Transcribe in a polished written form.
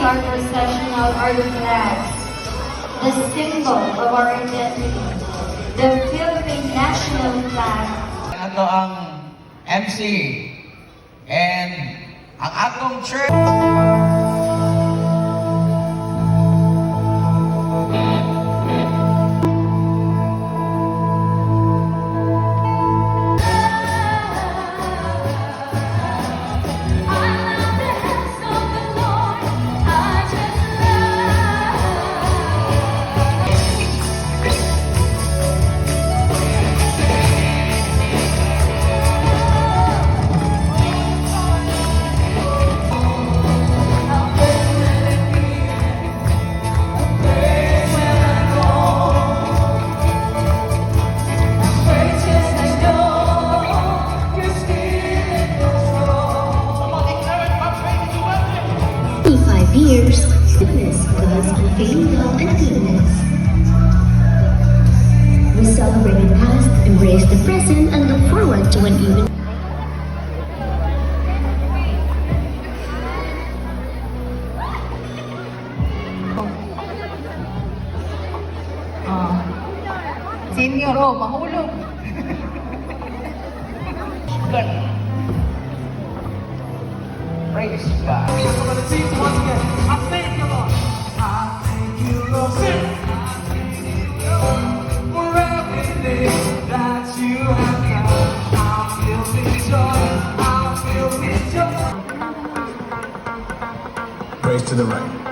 our processional are the flags, the symbol of our identity, the Philippine national flag. Ito ang MC and ang atong church. Years, goodness, God's unfailing love and goodness. We celebrate the past, embrace the present, and look forward to an even. Senior, mahulog. Praise God. Praise to the right.